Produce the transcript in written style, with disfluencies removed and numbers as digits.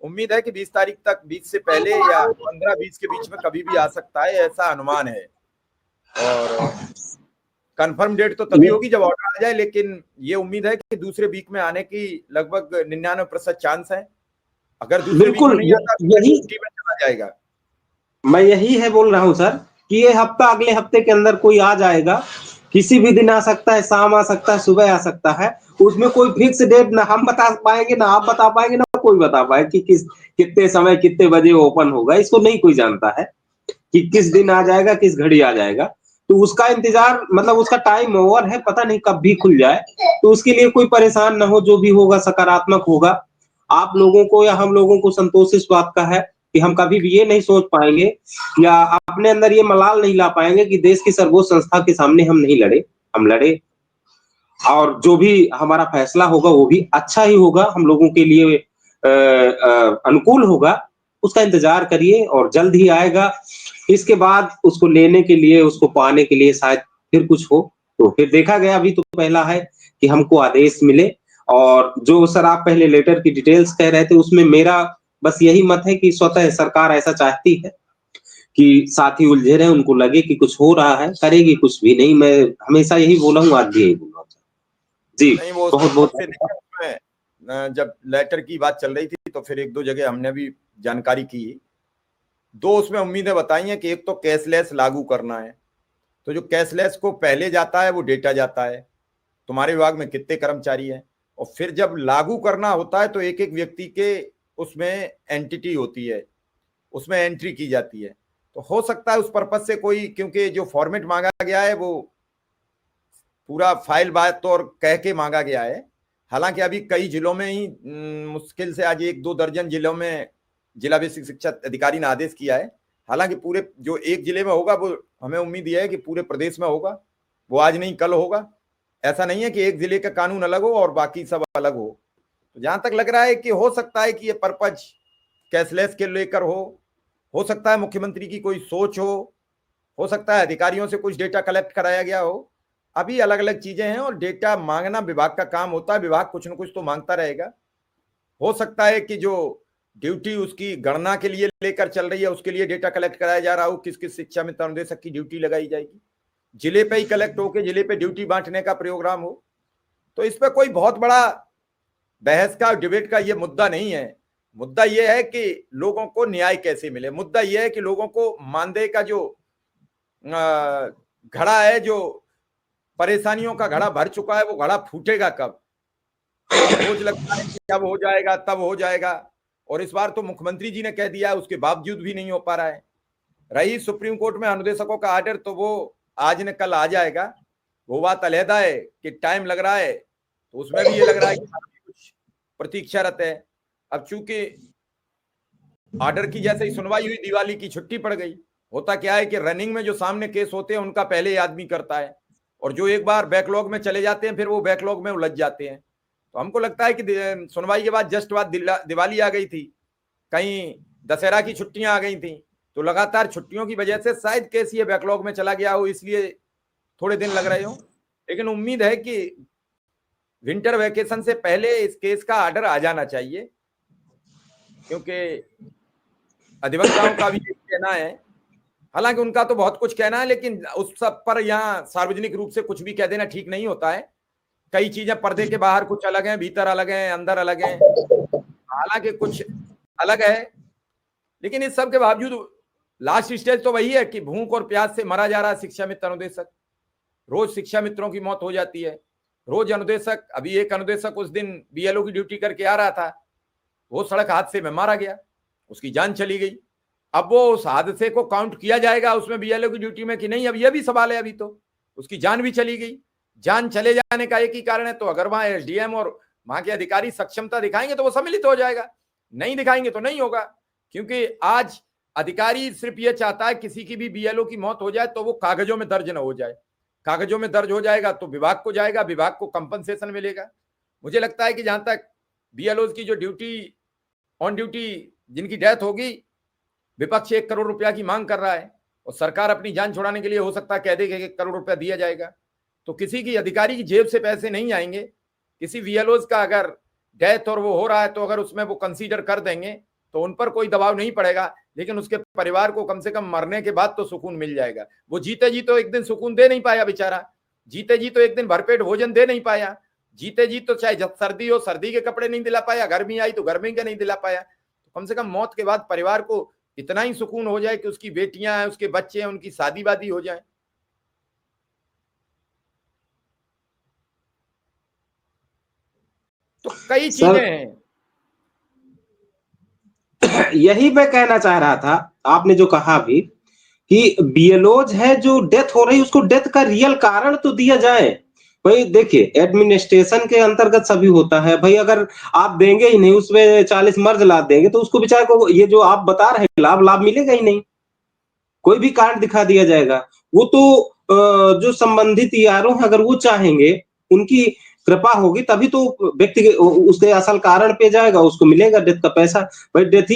उम्मीद है कि 20 तारीख तक, 20 से पहले या 15-20 के बीच में कभी भी आ सकता है, ऐसा अनुमान है। और कंफर्म डेट तो तभी होगी जब ऑर्डर आ जाए, लेकिन ये उम्मीद है कि दूसरे वीक में आने की लगभग 99% चांस है। अगर दूसरे वीक में बिल्कुल नहीं आता तो यही छुट्टी में चला जाएगा। मैं यही है बोल रहा हूँ सर कि ये हफ्ता अगले हफ्ते के अंदर कोई आ जाएगा, किसी भी दिन आ सकता है, शाम आ सकता है, सुबह आ सकता है। उसमें कोई फिक्स डेट ना हम बता पाएंगे, ना आप बता पाएंगे, ना कोई बता पाए कि कितने समय कितने बजे ओपन होगा। इसको नहीं कोई जानता है कि किस दिन आ जाएगा, किस घड़ी आ जाएगा। तो उसका इंतजार, मतलब उसका टाइम ओवर है, पता नहीं कब भी खुल जाए। तो उसके लिए कोई परेशान ना हो, जो भी होगा सकारात्मक होगा। आप लोगों को या हम लोगों को संतोष इस बात का है कि हम कभी भी ये नहीं सोच पाएंगे या अपने अंदर ये मलाल नहीं ला पाएंगे कि देश की सर्वोच्च संस्था के सामने हम नहीं लड़े। हम लड़े, और जो भी हमारा फैसला होगा वो भी अच्छा ही होगा, हम लोगों के लिए अनुकूल होगा। उसका इंतजार करिए और जल्द ही आएगा। इसके बाद उसको लेने के लिए, उसको पाने के लिए शायद फिर कुछ हो। तो फिर देखा गया, अभी तो पहला है कि हमको आदेश मिले। और जो सर आप पहले लेटर की डिटेल्स कह रहे थे, उसमें मेरा बस यही मत है कि स्वतः सरकार ऐसा चाहती है कि साथी उलझे रहे, उनको लगे कि कुछ हो रहा है, करेगी कुछ भी नहीं। मैं हमेशा यही बोला हूँ, आज भी यही बोल रहा हूँ जी। नहीं, वो बहुत बहुत से नहीं, उसमें जब लेटर की बात चल रही थी तो फिर एक दो जगह हमने भी जानकारी की। दो उसमें उम्मीदें बताई हैं कि एक तो कैशलेस लागू करना है। तो जो कैशलेस को पहले जाता है वो डेटा जाता है, तुम्हारे विभाग में कितने कर्मचारी हैं, और फिर जब लागू करना होता है तो एक एक व्यक्ति के उसमें एंटिटी होती है, उसमें एंट्री की जाती है। तो हो सकता है उस पर्पज से कोई, क्योंकि जो फॉर्मेट मांगा गया है वो पूरा फाइल बाय तौर कह के मांगा गया है। हालांकि अभी कई जिलों में ही मुश्किल से आज 1-2 दर्जन जिलों में जिला बेसिक शिक्षा अधिकारी ने आदेश किया है। हालांकि पूरे जो एक जिले में होगा वो हमें उम्मीद यह है कि पूरे प्रदेश में होगा, वो आज नहीं कल होगा। ऐसा नहीं है कि एक जिले का कानून अलग हो और बाकी सब अलग हो। तो जहां तक लग रहा है कि हो सकता है कि ये पर्पज कैशलेस के लेकर हो सकता है मुख्यमंत्री की कोई सोच हो सकता है अधिकारियों से कुछ डेटा कलेक्ट कराया गया हो। अभी अलग अलग चीजें हैं और डेटा मांगना विभाग का काम होता है, विभाग कुछ न कुछ तो मांगता रहेगा। हो सकता है कि जो ड्यूटी उसकी गणना के लिए लेकर चल रही है उसके लिए डेटा कलेक्ट कराया जा रहा हो, किस किस शिक्षा में अनुदेशक की ड्यूटी लगाई जाएगी, जिले पे ही कलेक्ट होकर जिले पे ड्यूटी बांटने का प्रोग्राम हो। तो इस पर कोई बहुत बड़ा बहस का, डिबेट का ये मुद्दा नहीं है। मुद्दा यह है कि लोगों को न्याय कैसे मिले। मुद्दा यह है कि लोगों को मानदेय का जो घड़ा है, जो परेशानियों का घड़ा भर चुका है, वो घड़ा फूटेगा कब। रोज लगता है कि अब हो जाएगा, तब हो जाएगा, और इस बार तो मुख्यमंत्री जी ने कह दिया है, उसके बावजूद भी नहीं हो पा रहा है। रही सुप्रीम कोर्ट में अनुदेशकों का आर्डर, तो वो आज न कल आ जाएगा। वो बात अलहदा है कि टाइम लग रहा है, तो उसमें भी ये लग रहा है कि कुछ प्रतीक्षारत है। अब चूंकि ऑर्डर की जैसे ही सुनवाई हुई, दिवाली की छुट्टी पड़ गई। होता क्या है कि रनिंग में जो सामने केस होते हैं उनका पहले ही आदमी करता है, और जो एक बार बैकलॉग में चले जाते हैं फिर वो बैकलॉग में उलझ जाते हैं। तो हमको लगता है कि सुनवाई के बाद जस्ट बाद दिवाली आ गई थी, कहीं दशहरा की छुट्टियां आ गई थी, तो लगातार छुट्टियों की वजह से शायद केस ये बैकलॉग में चला गया हो, इसलिए थोड़े दिन लग रहे हो। लेकिन उम्मीद है कि विंटर वैकेशन से पहले इस केस का ऑर्डर आ जाना चाहिए, क्योंकि अधिवक्ताओं का भी कहना है, हालांकि उनका तो बहुत कुछ कहना है, लेकिन उस सब पर यहाँ सार्वजनिक रूप से कुछ भी कह देना ठीक नहीं होता है। कई चीजें पर्दे के बाहर कुछ अलग हैं, भीतर अलग हैं, अंदर अलग हैं, हालांकि कुछ अलग है। लेकिन इस सब के बावजूद लास्ट स्टेज तो वही है कि भूख और प्यास से मरा जा रहा है शिक्षा मित्र अनुदेशक। रोज शिक्षा मित्रों की मौत हो जाती है, रोज अनुदेशक। अभी एक अनुदेशक उस दिन बीएलओ की ड्यूटी करके आ रहा था, वो सड़क हादसे में मारा गया, उसकी जान चली गई। अब वो उस हादसे को काउंट किया जाएगा उसमें बीएलओ की ड्यूटी में कि नहीं, अब यह भी सवाल है। अभी तो उसकी जान भी चली गई। जान चले जाने का एक ही कारण है, तो अगर वहां एसडीएम और वहां के अधिकारी सक्षमता दिखाएंगे तो वो सम्मिलित हो जाएगा, नहीं दिखाएंगे तो नहीं होगा। क्योंकि आज अधिकारी सिर्फ ये चाहता है किसी की भी बीएलओ की मौत हो जाए तो वो कागजों में दर्ज न हो जाए। कागजों में दर्ज हो जाएगा तो विभाग को जाएगा, विभाग को कंपनसेशन मिलेगा। मुझे लगता है कि जहां तक बीएलओ की जो ड्यूटी ऑन ड्यूटी जिनकी डेथ होगी, विपक्ष 1 करोड़ रुपया की मांग कर रहा है, और सरकार अपनी जान छुड़ाने के लिए हो सकता है कह दे कि 1 करोड़ रुपया दिया जाएगा। तो किसी की अधिकारी की जेब से पैसे नहीं आएंगे। किसी वीएलओ का अगर डेथ और वो हो रहा है तो अगर उसमें वो कंसीडर कर देंगे तो उन पर कोई दबाव नहीं पड़ेगा, लेकिन उसके परिवार को कम से कम मरने के बाद तो सुकून मिल जाएगा। वो जीते जी तो एक दिन सुकून दे नहीं पाया बेचारा, जीते जी तो एक दिन भरपेट भोजन दे नहीं पाया, जीते जी तो चाहे जब सर्दी हो सर्दी के कपड़े नहीं दिला पाया, गर्मी आई तो गर्मी के नहीं दिला पाया। तो कम से कम मौत के बाद परिवार को इतना ही सुकून हो जाए कि उसकी बेटियां हैं, उसके बच्चे हैं, उनकी शादी वादी हो जाए। तो कई चीजें हैं। यही मैं कहना चाह रहा था, आपने जो कहा भी कि बीएलओज है जो डेथ हो रही, उसको डेथ का रियल कारण तो दिया जाए। भाई देखिए, एडमिनिस्ट्रेशन के अंतर्गत सभी होता है भाई, अगर आप देंगे ही नहीं, उसमें 40 मर्ज लाद देंगे तो उसको बेचारे को ये जो आप बता रहे हैं लाभ मिलेगा ही नहीं। कोई भी कांड दिखा दिया जाएगा, वो तो जो संबंधित यारों हैं अगर वो चाहेंगे, उनकी कृपा होगी तभी तो व्यक्ति उसके असल कारण पे जाएगा, उसको मिलेगा डेथ का पैसा। भाई डेथ ही